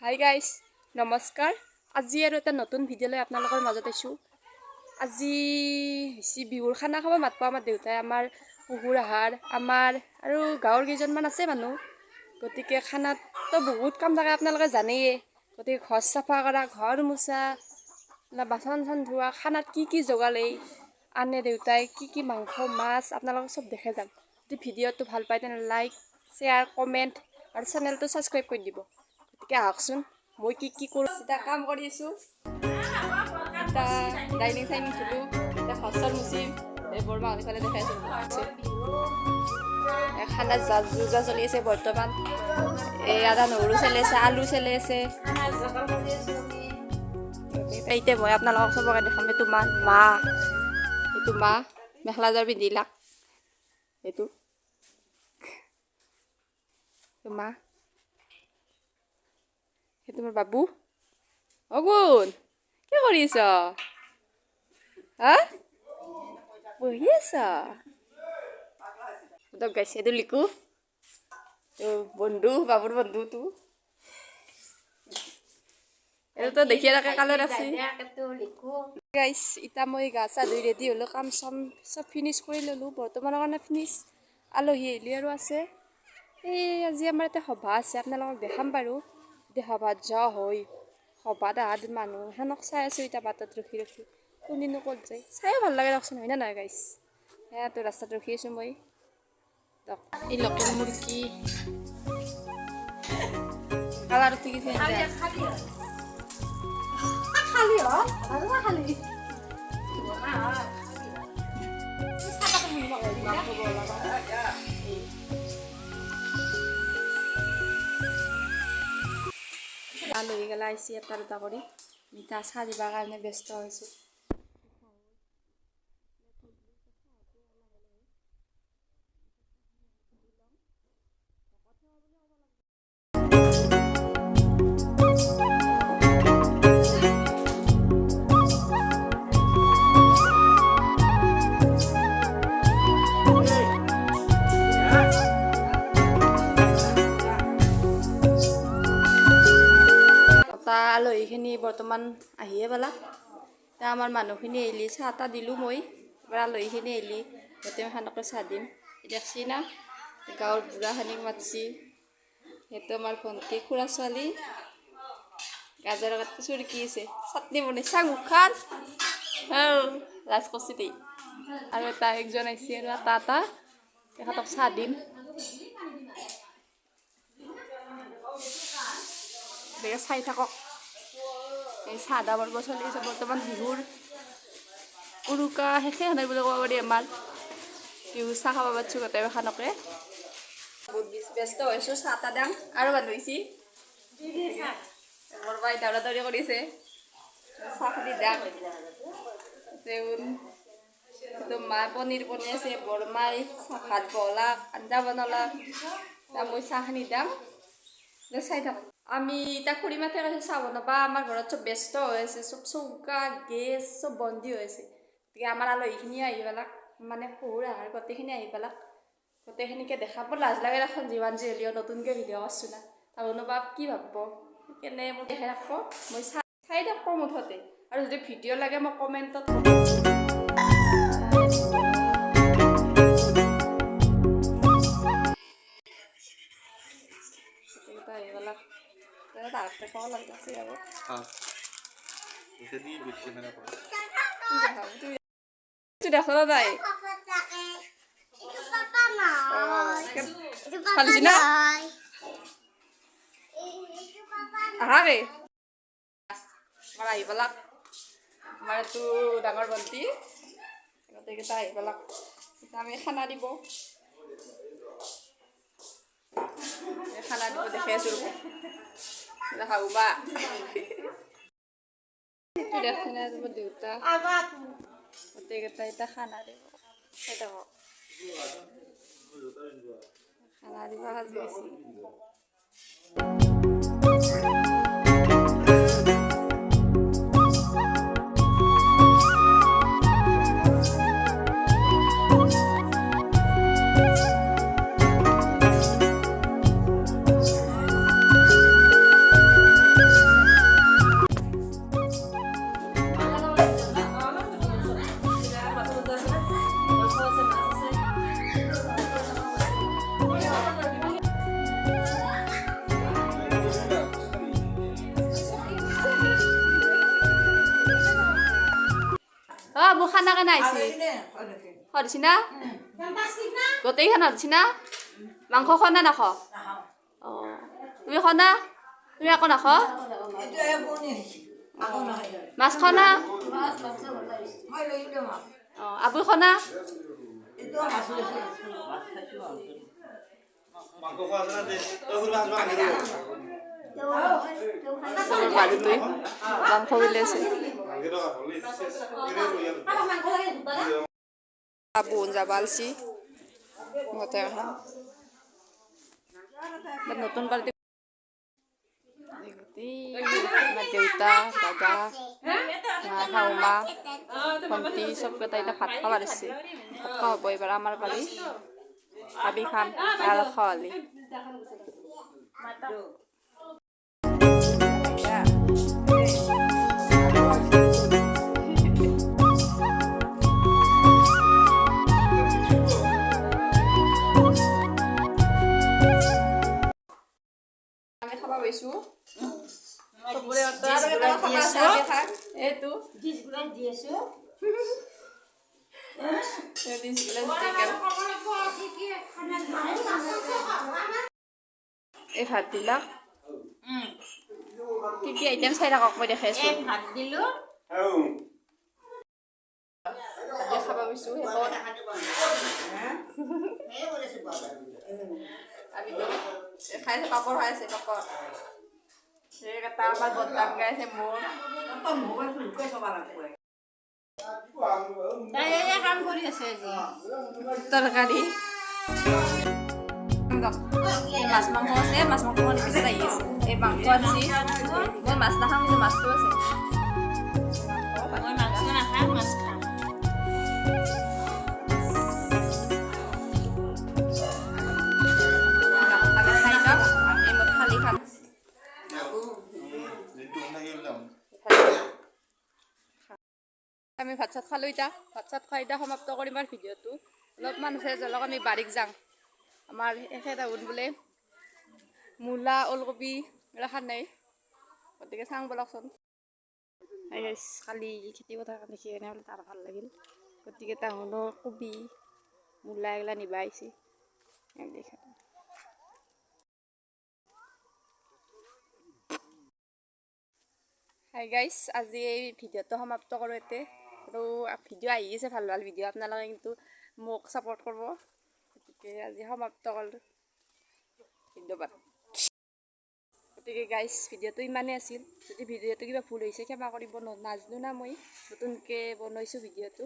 Hi guys নমস্কাৰ। আজি আৰু এটা নতুন ভিডিঅ' লৈ আপোনালোকৰ মাজত আছোঁ। আজি হৈছে বিহুৰ খানা খাব মাতিব আমাৰ দেউতাই, আমাৰ শহুৰ আহাৰ, আমাৰ আৰু গাঁৱৰ কেইজনমান আছে মানুহ। গতিকে খানাততো বহুত কাম থাকে আপোনালোকে জানেই। গতিকে ঘৰ চাফা কৰা, ঘৰ মোচা, বাচন চাচন ধোৱা, খানাত কি যোগালেই আনে দেউতাই, কি মাংস মাছ আপোনালোকক চব দেখাই যাম। যদি ভিডিঅ'টো ভাল পায় তেনে লাইক, শ্বেয়াৰ, কমেণ্ট আৰু চেনেলটো ছাবস্ক্ৰাইব কৰি দিব। গতিকে আহকচোন মই কি কৰোঁ। এতিয়া কাম কৰি আছোঁ, এতিয়া ডাইনিং চাইনিং ধুলোঁ, এতিয়া ঘৰ চৰ মুচিম। এই বৰমাহঁত ইফালে দেখাই আছোঁ, খানা যোজা চলি আছে বৰ্তমান। এই আদা নহৰু চেলাই আছে, আলু চেলাই আছে। এতিয়া মই আপোনালোকক চবকে দেখাম। এইটো মা মেখেলা চাদৰ পিন্ধিলাক, এইটো মা, সেইটো মোৰ বাবু। অগুণ কি কৰি আছ? হা বহি আছ? গাইছে এইটো লিকু, বন্ধু, বাবুৰ বন্ধুটো। এইটোতো দেখিয়ে থাকে কালৈ ৰাখছি। গাইছ এতিয়া মই গা চা ধুই ৰেডি হ'লোঁ, কাম চাম চব ফিনিছ কৰি ল'লোঁ। বৰ্তমানৰ কাৰণে ফিনিছ। আলহী আহিলি আৰু আছে। এই আজি আমাৰ এটা সভা আছে, আপোনালোকক দেখাম বাৰু। এতিয়া সভাত যোৱা হয়, সভাত আহাত মানুহ সেনক চাই আছোঁ এতিয়া বাটত ৰখি কোনদিনো ক'ত যায়। চায়ো ভাল লাগে দিয়কচোন, হয় নে নহয় গাইছ? সেয়াতো ৰাস্তাত ৰখি আছোঁ মই। এই লোকেল মুৰ্গী কালাৰ উঠি গৈছে। আলহী গেলা আহিছে এটা দুটা কৰি, মিঠা চাহ দিবৰ কাৰণে ব্যস্ত হৈছোঁ। আলহীখিনি বৰ্তমান আহিয়ে পালা। এতিয়া আমাৰ মানুহখিনি আহিলি, চাহ তাহ দিলোঁ মই। এবাৰ আলহীখিনি আহিলি, গোটেইখানকে চাহ দিম। দেখছি না গাঁৱৰ বুঢ়াখিনিক মাতছি। সেইটো আমাৰ ভণ্টি খুৰা ছোৱালী। গাজৰৰ কাটি চুৰকি আছে, চাটনি বনাইছা মুখখান লাজ কৰিছে দেই। আৰু এটা একজন আহিছে আৰু এটা তেখেতক চাহ দিম। চাই থাকক। এই চাহ দা পৰ্ব চলি আছে বৰ্তমান। বিহুৰ উৰুকা শেষে নাই বুলি ক'ব পাৰি আমাৰ। বিহুৰ চাহ খাব পাৰছোঁ গোটেইখানকে। বহুত ব্যস্ত হৈছোঁ, চাহ তাহ দাম আৰু মানুহ হৈছি। বৰমাই দৌৰা দৌৰি কৰিছে, চাহখিনি দাম। মা পনীৰ বনাই আছে, বৰমাই ভাত বনালাক, আঞ্জা বনালাক। মই চাহখিনি দাম, চাই থাকক। আমি এতিয়া খুৰী মাতে কৈছে চাহ বনাবা। আমাৰ ঘৰত চব ব্যস্ত হৈ আছে, চব চৌকা গেছ চব বন্দী হৈ আছে। গতিকে আমাৰ আলহীখিনি আহি পেলাক, মানে শহুৰ আহাৰ গোটেইখিনি আহি পেলাক। গোটেইখিনিকে দেখাব লাজ লাগে এখন, যিমান যি হ'লেও নতুনকৈ ভিডিঅ' কৰিছোঁ না। তাহুনোবা কি ভাবিব, সেইকাৰণে মোক দেখাই ৰাখিব। মই চাই থাকব মুঠতে। আৰু যদি ভিডিঅ' লাগে মই কমেণ্টত দেখো দাদাই আহাকে আমাৰ আহি পেলাক। আমাৰ এইটো ডাঙৰ ভণ্টি, গোটেইকেইটা আহি পেলাক। এতিয়া আমি খানা দিব দেখি আছোঁ। দেখাব বা দেখি নাই তোমাৰ দেউতা গোটেইকেইটা এতিয়া খানা দিব। খানা দিব সাজু হৈছি। বাবু খানা কেনে আহিছে সৰিছি না গোটেইখন সৰিছি না মাংস খোৱা না নাখ অঁ তুমি খোৱা না তুমি আকৌ নাখ মাছ খোৱা না অঁ আবুই খোৱা না বাড়িতে মাংস উলিয়াইছে বোন যাবা আলছি নতুন পাৰ্টি আমাৰ দেউতা দাদা শাহুমা ভণ্টি চবকেইটা এতিয়া ভাত খাব দিছে ভাত খোৱা হ'ব এইবাৰ আমাৰ পালি ভাবি খাম আৰু খোৱালি আমি খাব পাইছোঁ এইটো এই ভাতবিলাক কি কি আইটেম চাই থাকক মই দেখাই আছোঁ ভাত দিলোঁ খাব পাইছোঁ খাইছে পাপৰ খাই আছে পাপৰ এটা আমাৰ বদনাম গাইছে মোৰ কাম কৰি আছে তৰকাৰী মাছ মাংস আছে মাছ মাংস পিছত আহি আছে এই মাংস আছে মই মাছ নাখাওঁ কিন্তু মাছটো আছে মাছ খাওঁ খাই যাম এই মই খালি খাম আমি ভাত চাত খালোঁ এতিয়া ভাত চাত খাই এতিয়া সমাপ্ত কৰিম আৰু ভিডিঅ'টো অলপমান আছে জলক আমি বাৰীক যাওঁ আমাৰ এখেত আহুন বোলে মূলা ওলকবি এইগিলা নাই গতিকে চাওঁ বলকচোন কালি খেতি পথাৰ দেখি কেনে বোলে তাৰ ভাল লাগিল গতিকে তাহুনৰ কবি মূলা এইগিলা নিবা আহিছে দেখা হাই গাইছ আজি এই ভিডিঅ'টো সমাপ্ত কৰোঁ ইয়াতে আৰু ভিডিঅ' আহি আছে ভাল ভাল ভিডিঅ' আপোনালোকে কিন্তু মোক ছাপোৰ্ট কৰিব গতিকে আজি সমাপ্ত কৰিলোঁ ধন্যবাদ গতিকে গাইছ ভিডিঅ'টো ইমানেই আছিল যদি ভিডিঅ'টো কিবা ভুল হৈছে ক্ষমা কৰিব নাজানো না মই নতুনকৈ বনাইছোঁ ভিডিঅ'টো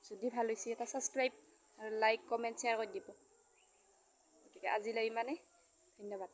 যদি ভাল হৈছে এটা ছাবস্ক্ৰাইব আৰু লাইক কমেণ্ট শ্বেয়াৰ কৰি দিব গতিকে আজিলৈ ইমানেই ধন্যবাদ